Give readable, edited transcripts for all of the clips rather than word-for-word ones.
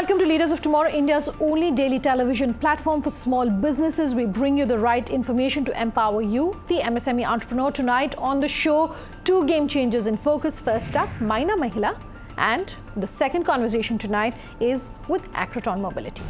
Welcome to Leaders of Tomorrow, India's only daily television platform for small businesses. We bring you the right information to empower you, the MSME entrepreneur. Tonight on the show, two game changers in focus. First up, Myna Mahila, and the second conversation tonight is with Arcatron Mobility.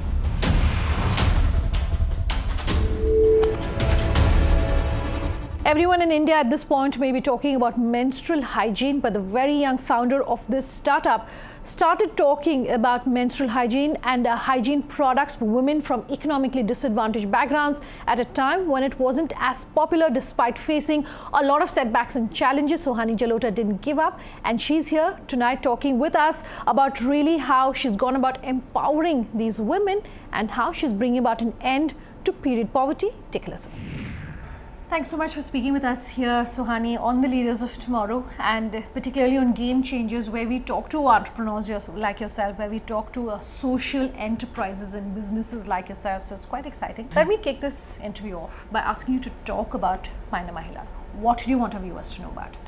Everyone in India at this point may be talking about menstrual hygiene, but the very young founder of this startup started talking about menstrual hygiene and hygiene products for women from economically disadvantaged backgrounds at a time when it wasn't as popular, despite facing a lot of setbacks and challenges. Suhani Jalota didn't give up, and she's here tonight talking with us about really how she's gone about empowering these women and how she's bringing about an end to period poverty. Take a listen. Thanks so much for speaking with us here, Suhani, on the Leaders of Tomorrow, and particularly on Game Changers, where we talk to entrepreneurs like yourself, where we talk to social enterprises and businesses like yourself. So it's quite exciting. Let me kick this interview off by asking you to talk about Myna Mahila. What do you want our viewers to know about it?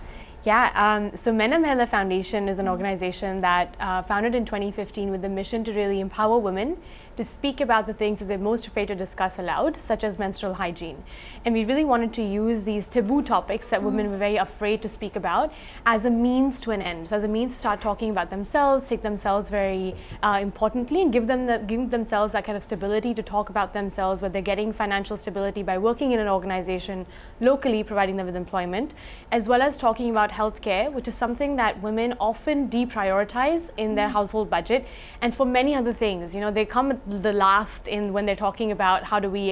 Yeah, so Myna Mahila Foundation is an organization that founded in 2015 with the mission to really empower women to speak about the things that they're most afraid to discuss aloud, such as menstrual hygiene. And we really wanted to use these taboo topics that women were very afraid to speak about as a means to an end, so as a means to start talking about themselves, take themselves very importantly, and give themselves that kind of stability to talk about themselves, where they're getting financial stability by working in an organization locally, providing them with employment, as well as talking about healthcare, which is something that women often deprioritize in their household budget, and for many other things. You know, they come at the last in when they're talking about how do we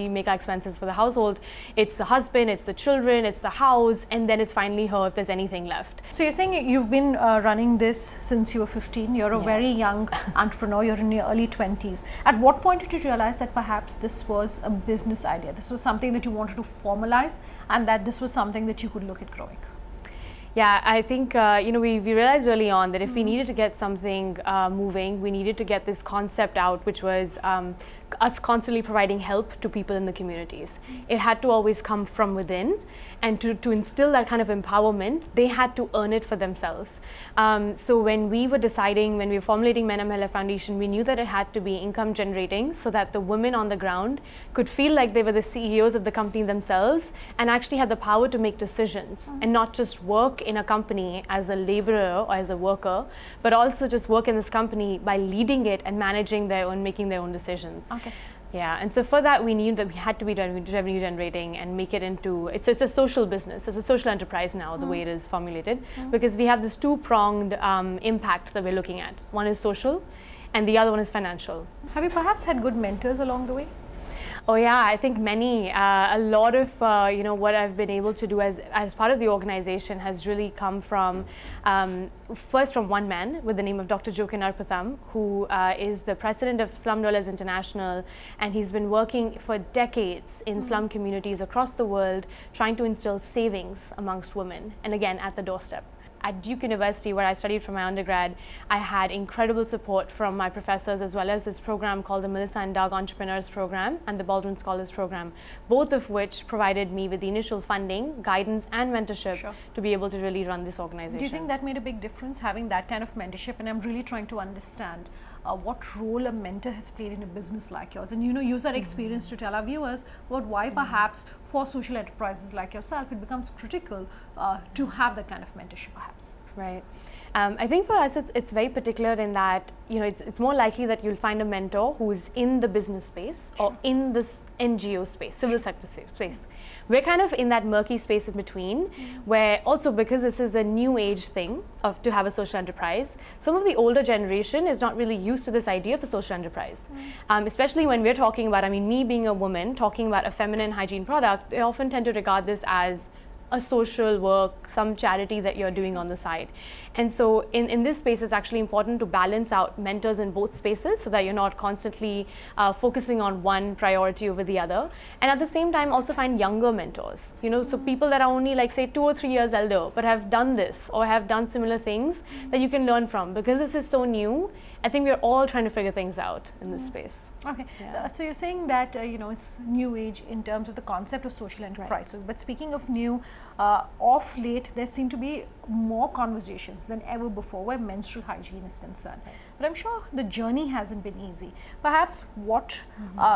make our expenses for the household. It's the husband, it's the children, it's the house, and then it's finally her if there's anything left. So you're saying you've been running this since you were 15. You're a very young entrepreneur. You're in your early 20s. At what point did you realize that perhaps this was a business idea? This was something that you wanted to formalize, and that this was something that you could look at growing? Yeah, I think we realized early on that if we needed to get something moving, we needed to get this concept out, which was us constantly providing help to people in the communities. It had to always come from within, and to instill that kind of empowerment, they had to earn it for themselves. So when we were formulating Myna Mahila Foundation, we knew that it had to be income generating, so that the women on the ground could feel like they were the CEOs of the company themselves and actually had the power to make decisions and not just work in a company as a laborer or as a worker, but also just work in this company by leading it and managing making their own decisions. Okay. Yeah, and so for that we knew that we had to be revenue generating and make it into, it's a social business, it's a social enterprise now, the way it is formulated, because we have this two-pronged impact that we're looking at. One is social and the other one is financial. Have you perhaps had good mentors along the way? Oh yeah, I think many. A lot of what I've been able to do as part of the organization has really come from first from one man with the name of Dr. Jokinar, who is the president of Slum Dwellers International, and he's been working for decades in slum communities across the world, trying to instill savings amongst women, and again at the doorstep. At Duke University, where I studied for my undergrad, I had incredible support from my professors, as well as this program called the Melissa and Doug Entrepreneurs Program and the Baldwin Scholars Program, both of which provided me with the initial funding, guidance, and mentorship to be able to really run this organization. Do you think that made a big difference, having that kind of mentorship? And I'm really trying to understand what role a mentor has played in a business like yours, and use that experience to tell our viewers about why perhaps for social enterprises like yourself it becomes critical to have that kind of mentorship perhaps. Right. I think for us it's very particular in that it's more likely that you'll find a mentor who is in the business space or in this NGO space, civil sector space. We're kind of in that murky space in between, where also because this is a new age thing to have a social enterprise, some of the older generation is not really used to this idea of a social enterprise. Especially when we're talking about, me being a woman, talking about a feminine hygiene product, they often tend to regard this as a social work, some charity that you're doing on the side. And so in this space, it's actually important to balance out mentors in both spaces so that you're not constantly focusing on one priority over the other. And at the same time, also find younger mentors, so people that are only like say 2 or 3 years elder, but have done this or have done similar things that you can learn from, because this is so new I think we're all trying to figure things out in this space. Okay, Yeah. so you're saying that it's new age in terms of the concept of social enterprises. But speaking of new, of late there seem to be more conversations than ever before where menstrual hygiene is concerned. But I'm sure the journey hasn't been easy. Perhaps what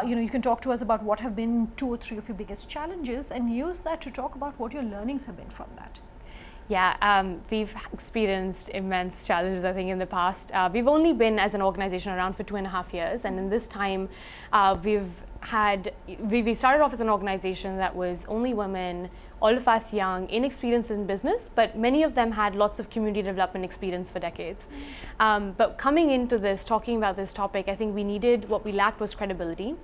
you can talk to us about what have been 2 or 3 of your biggest challenges, and use that to talk about what your learnings have been from that. Yeah, we've experienced immense challenges, I think, in the past. We've only been as an organization around for 2.5 years, and in this time, we started off as an organization that was only women, all of us young, inexperienced in business, but many of them had lots of community development experience for decades. But coming into this, talking about this topic, I think what we lacked was credibility,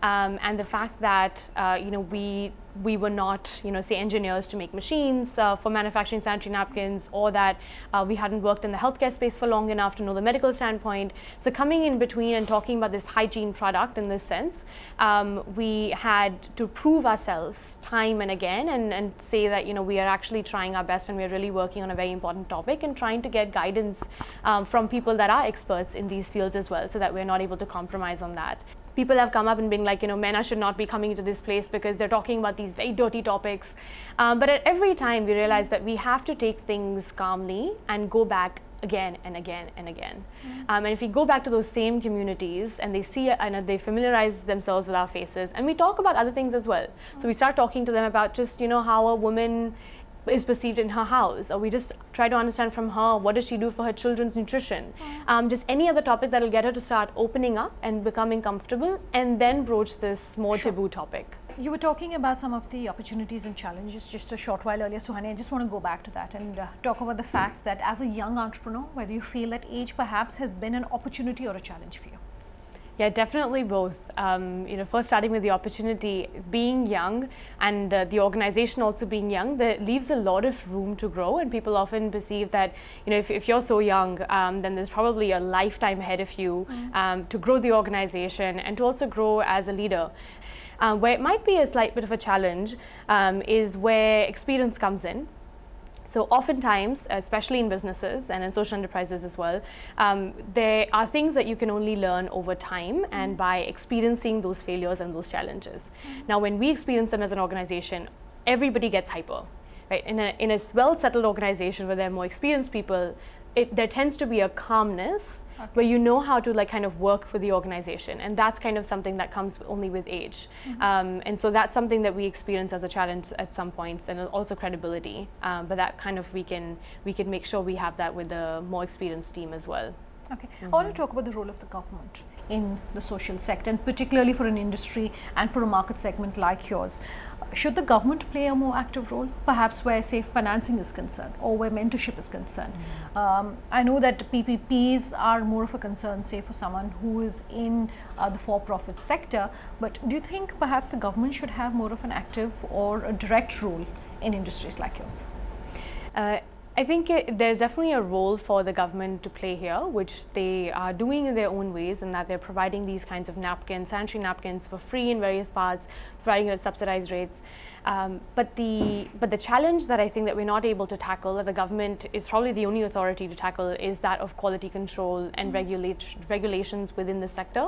and the fact that we were not, say, engineers to make machines for manufacturing sanitary napkins, or that we hadn't worked in the healthcare space for long enough to know the medical standpoint. So coming in between and talking about this hygiene product in this sense, we had to prove ourselves time and again, and say that we are actually trying our best, and we are really working on a very important topic, and trying to get guidance from people that are experts in these fields as well, so that we're not able to compromise on that. People have come up and been like, men should not be coming into this place because they're talking about these very dirty topics. But at every time we realize that we have to take things calmly and go back again and again and again. And if we go back to those same communities and they see and they familiarize themselves with our faces, and we talk about other things as well. So we start talking to them about just, how a woman is perceived in her house, or we just try to understand from her what does she do for her children's nutrition, just any other topic that will get her to start opening up and becoming comfortable, and then broach this more taboo topic. You were talking about some of the opportunities and challenges just a short while earlier, Suhani. I just want to go back to that and talk about the fact that as a young entrepreneur, whether you feel that age perhaps has been an opportunity or a challenge for you. Yeah, definitely both. First starting with the opportunity, being young, and the organization also being young, that leaves a lot of room to grow, and people often perceive that, if you're so young, then there's probably a lifetime ahead of you to grow the organization and to also grow as a leader. Where it might be a slight bit of a challenge is where experience comes in. So oftentimes, especially in businesses and in social enterprises as well, there are things that you can only learn over time and by experiencing those failures and those challenges. Now, when we experience them as an organization, everybody gets hyper, right? In a well-settled organization where there are more experienced people, there tends to be a calmness where you know how to kind of work with the organization, and that's kind of something that comes only with age. And so that's something that we experience as a challenge at some points, and also credibility. But that kind of we can make sure we have that with a more experienced team as well. Okay, I want to talk about the role of the government in the social sector, and particularly for an industry and for a market segment like yours. Should the government play a more active role, perhaps where, say, financing is concerned or where mentorship is concerned? I know that PPPs are more of a concern, say, for someone who is in the for-profit sector, but do you think perhaps the government should have more of an active or a direct role in industries like yours? I think there's definitely a role for the government to play here, which they are doing in their own ways, and that they're providing these kinds of napkins, sanitary napkins, for free in various parts, providing it at subsidized rates. But the challenge that I think that we're not able to tackle, that the government is probably the only authority to tackle, is that of quality control and regulations within the sector.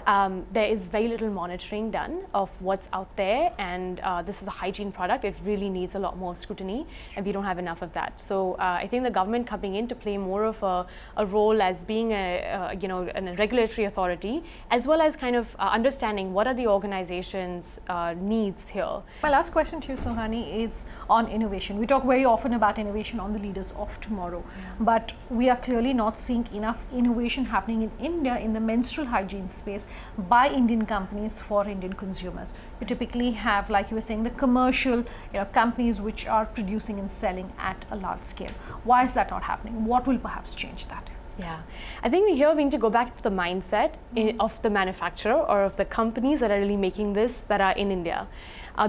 There is very little monitoring done of what's out there, and this is a hygiene product. It really needs a lot more scrutiny, and we don't have enough of that. So I think the government coming in to play more of a role as being a regulatory authority, as well as kind of understanding what are the organization's needs here. My last question to you, Suhani, is on innovation. We talk very often about innovation on the Leaders of Tomorrow, but we are clearly not seeing enough innovation happening in India in the menstrual hygiene space by Indian companies for Indian consumers. You typically have, like you were saying, the commercial companies which are producing and selling at a large scale. Why is that not happening? What will perhaps change that? Yeah, I think we need to go back to the mindset of the manufacturer or of the companies that are really making this, that are in India.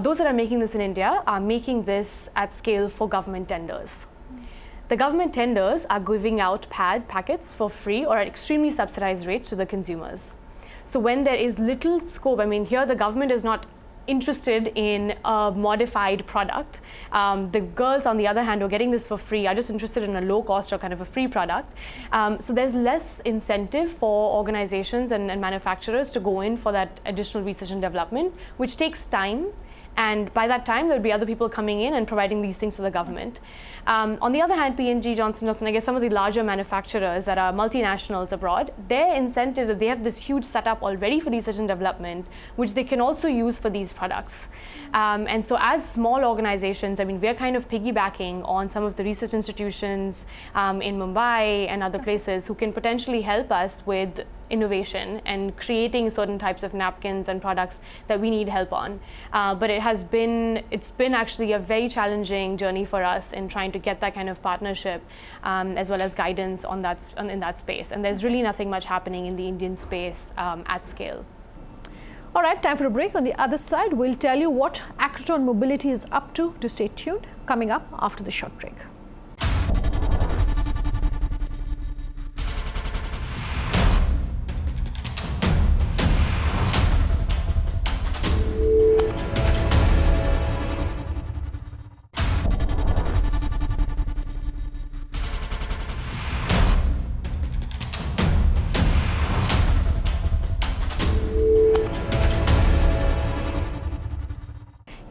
Those that are making this in India are making this at scale for government tenders. The government tenders are giving out packets for free or at extremely subsidized rates to the consumers. So when there is little scope, I mean, here the government is not interested in a modified product. The girls, on the other hand, who are getting this for free are just interested in a low cost or kind of a free product. So there's less incentive for organizations and manufacturers to go in for that additional research and development, which takes time. And by that time, there'll be other people coming in and providing these things to the government. On the other hand, P&G, Johnson & Johnson, I guess some of the larger manufacturers that are multinationals abroad, their incentive is that they have this huge setup already for research and development, which they can also use for these products. And so as small organizations, I mean, we're kind of piggybacking on some of the research institutions in Mumbai and other places who can potentially help us with innovation and creating certain types of napkins and products that we need help on. But it's been actually a very challenging journey for us in trying to get that kind of partnership as well as guidance on in that space. And there's really nothing much happening in the Indian space at scale. All right, time for a break. On the other side, we'll tell you what Arcatron Mobility is up to stay tuned. Coming up after the short break.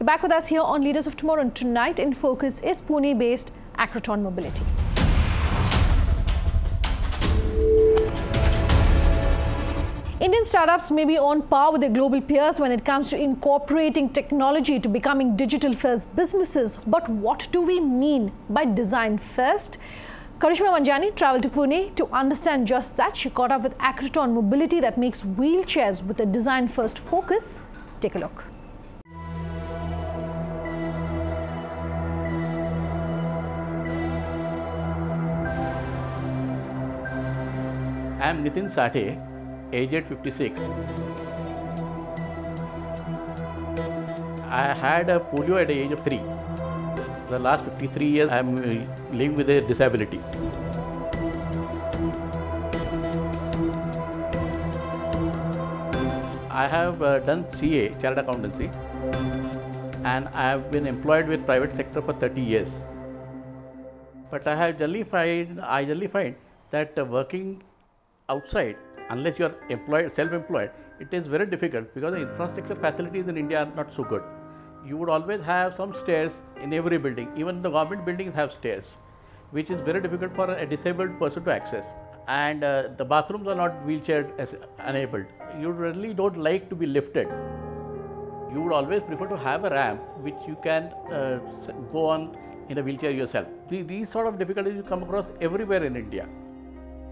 Back with us here on Leaders of Tomorrow, and tonight in focus is Pune-based Arcatron Mobility. Indian startups may be on par with their global peers when it comes to incorporating technology to becoming digital-first businesses. But what do we mean by design first? Karishma Vanjani travelled to Pune to understand just that. She caught up with Arcatron Mobility that makes wheelchairs with a design-first focus. Take a look. I am Nitin Sathe, aged 56. I had a polio at the age of 3. The last 53 years I am living with a disability. I have done CA, Chartered Accountancy, and I have been employed with private sector for 30 years. But I generally find that working outside, unless you are employed, self-employed, it is very difficult because the infrastructure facilities in India are not so good. You would always have some stairs in every building. Even the government buildings have stairs, which is very difficult for a disabled person to access. And the bathrooms are not wheelchair enabled. You really don't like to be lifted. You would always prefer to have a ramp which you can go on in a wheelchair yourself. These sort of difficulties you come across everywhere in India.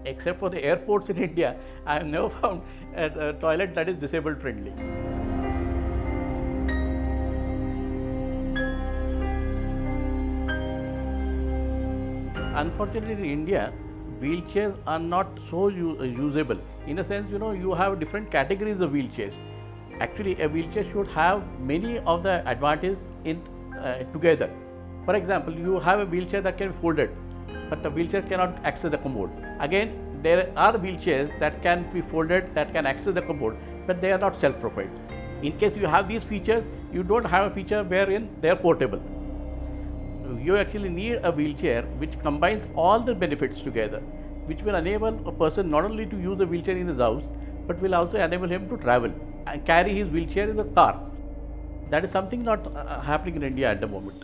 Except for the airports in India, I have never found a toilet that is disabled friendly. Unfortunately, in India, wheelchairs are not so usable. In a sense, you have different categories of wheelchairs. Actually, a wheelchair should have many of the advantages together. For example, you have a wheelchair that can be folded, but the wheelchair cannot access the commode. Again, there are wheelchairs that can be folded, that can access the commode, but they are not self-propelled. In case you have these features, you don't have a feature wherein they are portable. You actually need a wheelchair which combines all the benefits together, which will enable a person not only to use a wheelchair in his house, but will also enable him to travel and carry his wheelchair in the car. That is something not happening in India at the moment.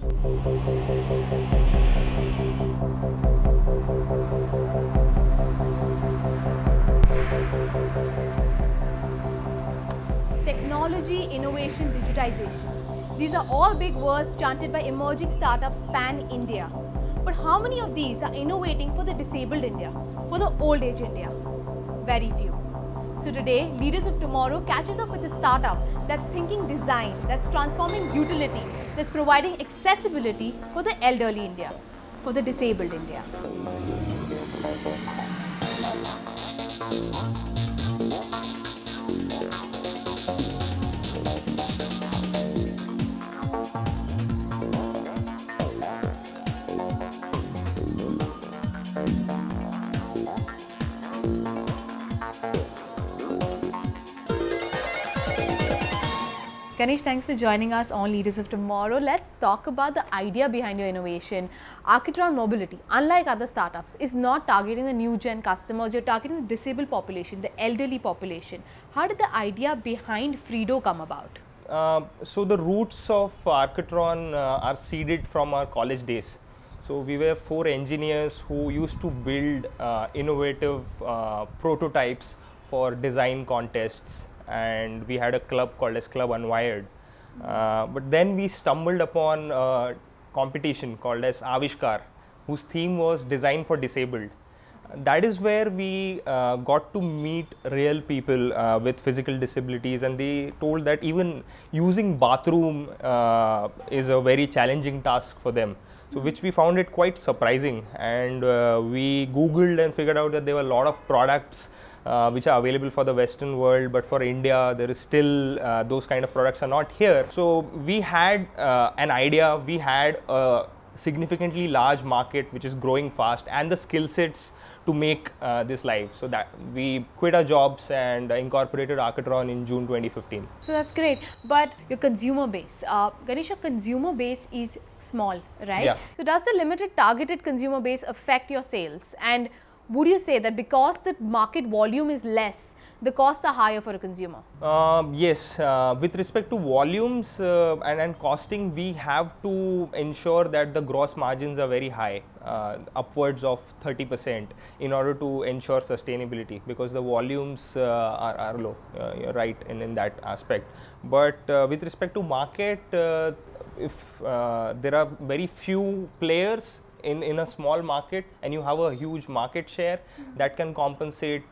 Technology, innovation, digitization. These are all big words chanted by emerging startups pan-India. But how many of these are innovating for the disabled India, for the old age India? Very few. So today, Leaders of Tomorrow catches up with a startup that's thinking design, that's transforming utility, that's providing accessibility for the elderly India, for the disabled India. Ganesh, thanks for joining us on Leaders of Tomorrow. Let's talk about the idea behind your innovation. Arcatron Mobility, unlike other startups, is not targeting the new gen customers. You're targeting the disabled population, the elderly population. How did the idea behind Freedo come about? So the roots of Arcatron are seeded from our college days. So we were 4 engineers who used to build innovative prototypes for design contests, and we had a club called as Club Unwired. But then we stumbled upon a competition called as Avishkar, whose theme was design for disabled. That is where we got to meet real people with physical disabilities, and they told that even using bathroom is a very challenging task for them. So which we found it quite surprising, and we Googled and figured out that there were a lot of products which are available for the Western world, but for India there is still those kind of products are not here. So we had an idea, we had a significantly large market which is growing fast, and the skill sets to make this live. So that we quit our jobs and incorporated Arcatron in June 2015. So that's great. But your consumer base, Ganesh, your consumer base is small, right? Yeah. So does the limited targeted consumer base affect your sales? And would you say that because the market volume is less, the costs are higher for a consumer? Yes, with respect to volumes and costing, we have to ensure that the gross margins are very high, upwards of 30%, in order to ensure sustainability, because the volumes are low. You're right in that aspect. But with respect to market, if there are very few players in a small market and you have a huge market share, that can compensate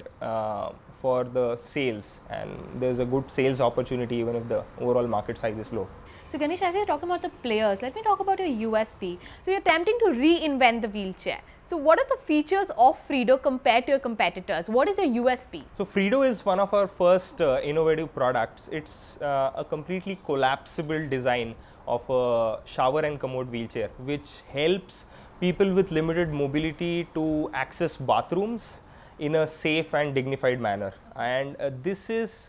for the sales, and there's a good sales opportunity even if the overall market size is low. So Ganesh, as you're talking about the players, let me talk about your USP. So you're attempting to reinvent the wheelchair. So what are the features of Freedo compared to your competitors? What is your USP? So Freedo is one of our first innovative products. It's a completely collapsible design of a shower and commode wheelchair, which helps people with limited mobility to access bathrooms in a safe and dignified manner. And this is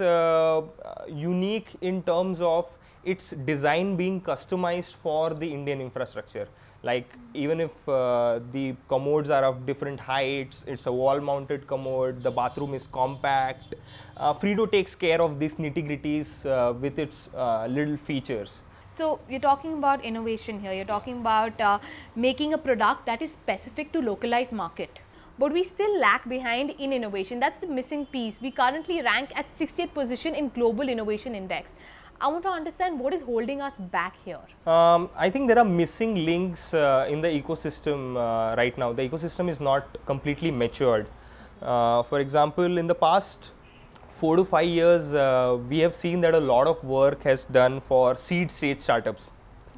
unique in terms of its design being customized for the Indian infrastructure. Like even if the commodes are of different heights, it's a wall mounted commode, the bathroom is compact, Freedo takes care of these nitty-gritties with its little features. So you're talking about innovation here, you're talking about making a product that is specific to localized market. But we still lag behind in innovation. That's the missing piece. We currently rank at 60th position in Global Innovation Index. I want to understand what is holding us back here. I think there are missing links in the ecosystem right now. The ecosystem is not completely matured. For example, in the past 4 to 5 years, we have seen that a lot of work has done for seed stage startups.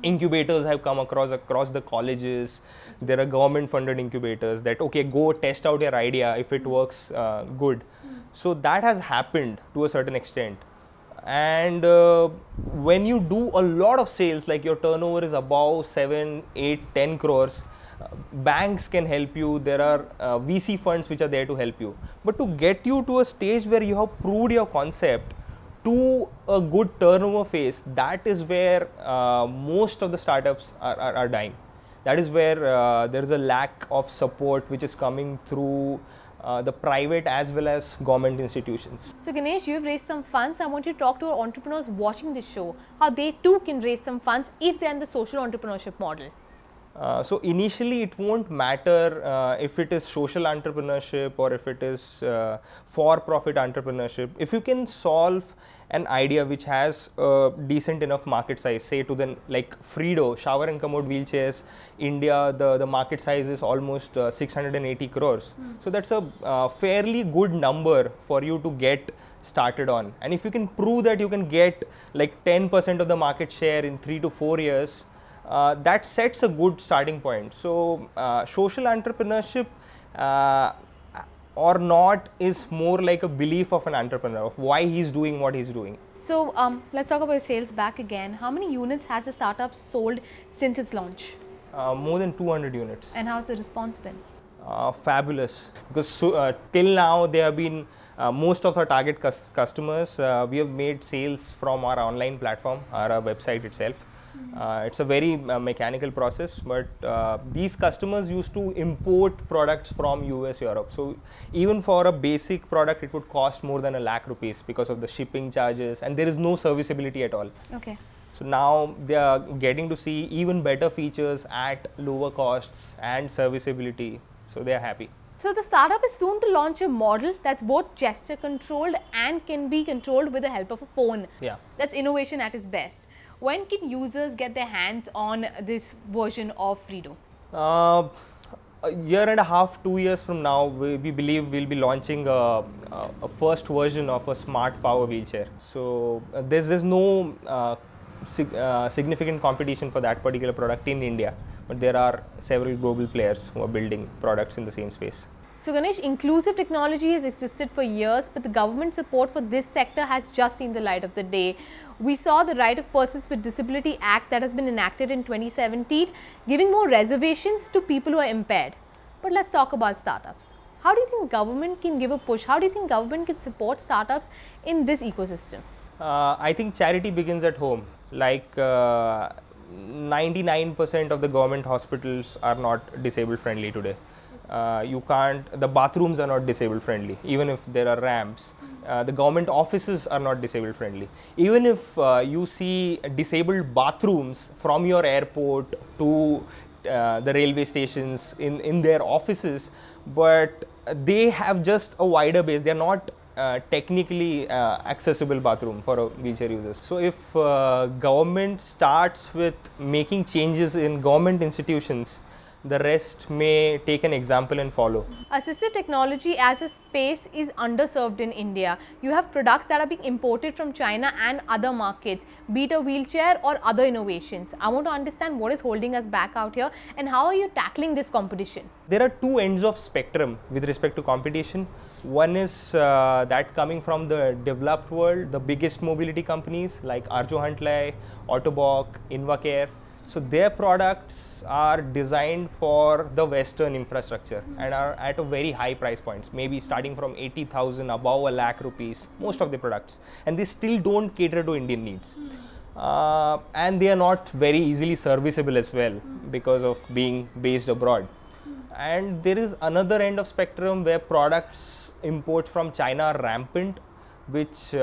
Incubators have come across the colleges. There are government funded incubators that, okay, go test out your idea. If it works, good. So that has happened to a certain extent. And when you do a lot of sales, like your turnover is above 7, 8, 10 crores, banks can help you. There are VC funds which are there to help you. But to get you to a stage where you have proved your concept to a good turnover phase, that is where most of the startups are dying. That is where there is a lack of support which is coming through the private as well as government institutions. So Ganesh, you've raised some funds. I want you to talk to our entrepreneurs watching this show, how they too can raise some funds if they're in the social entrepreneurship model. So initially it won't matter if it is social entrepreneurship or if it is for-profit entrepreneurship. If you can solve an idea which has a decent enough market size, say to the like Freedo, shower and commode wheelchairs, India, the market size is almost 680 crores. So that's a fairly good number for you to get started on. And if you can prove that you can get like 10% of the market share in 3 to 4 years, that sets a good starting point. So social entrepreneurship or not is more like a belief of an entrepreneur, of why he's doing what he's doing. So let's talk about sales back again. How many units has the startup sold since its launch? More than 200 units. And how's the response been? Fabulous, because till now they have been Most of our target customers, we have made sales from our online platform, our website itself. It's a very mechanical process, but these customers used to import products from US, Europe. So even for a basic product, it would cost more than ₹1,00,000 because of the shipping charges, and there is no serviceability at all. Okay. So now they are getting to see even better features at lower costs and serviceability. So they are happy. So the startup is soon to launch a model that's both gesture controlled and can be controlled with the help of a phone. Yeah. That's innovation at its best. When can users get their hands on this version of Freedo? A year and a half, 2 years from now, we believe we'll be launching a first version of a smart power wheelchair. So there's no significant competition for that particular product in India, but there are several global players who are building products in the same space. So Ganesh, inclusive technology has existed for years, but the government support for this sector has just seen the light of the day. We saw the Right of Persons with Disability Act that has been enacted in 2017, giving more reservations to people who are impaired. But let's talk about startups. How do you think government can give a push? How do you think government can support startups in this ecosystem? I think charity begins at home. Like 99% of the government hospitals are not disabled friendly today. The bathrooms are not disabled friendly, even if there are ramps. The government offices are not disabled friendly. Even if you see disabled bathrooms from your airport to the railway stations in their offices, but they have just a wider base. They are not technically accessible bathroom for a wheelchair users. So if government starts with making changes in government institutions, the rest may take an example and follow. Assistive technology as a space is underserved in India. You have products that are being imported from China and other markets, be it a wheelchair or other innovations. I want to understand what is holding us back out here and how are you tackling this competition? There are two ends of spectrum with respect to competition. One is that coming from the developed world, the biggest mobility companies like Arjo Huntley, Autobok, Invacare. So their products are designed for the Western infrastructure and are at a very high price points, maybe starting from 80,000 above ₹1,00,000, most of the products, and they still don't cater to Indian needs. And they are not very easily serviceable as well because of being based abroad. And there is another end of spectrum where products import from China are rampant, which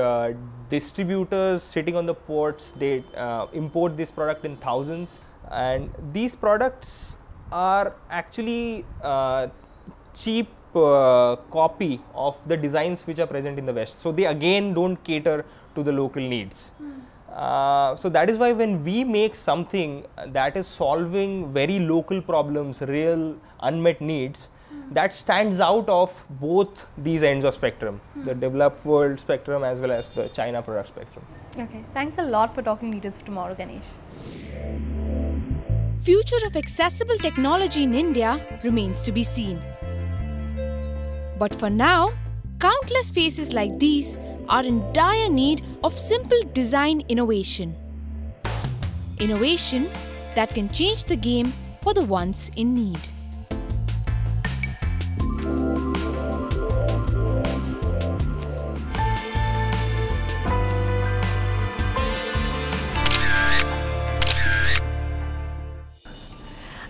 distributors sitting on the ports, they import this product in thousands, and these products are actually cheap copy of the designs which are present in the West. So they again don't cater to the local needs. So that is why when we make something that is solving very local problems, real unmet needs, that stands out of both these ends of spectrum, the developed world spectrum as well as the China product spectrum. Okay, thanks a lot for talking Leaders of Tomorrow, Ganesh. Future of accessible technology in India remains to be seen. But for now, countless faces like these are in dire need of simple design innovation. Innovation that can change the game for the ones in need.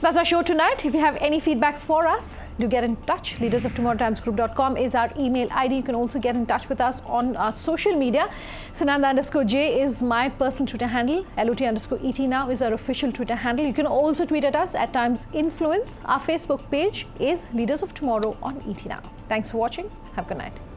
That's our show tonight. If you have any feedback for us, do get in touch. leadersoftomorrowtimesgroup.com is our email ID. You can also get in touch with us on our social media. Sananda_J is my personal Twitter handle. LOT_ET now is our official Twitter handle. You can also tweet at us at Times Influence. Our Facebook page is Leaders of Tomorrow on ET Now. Thanks for watching. Have a good night.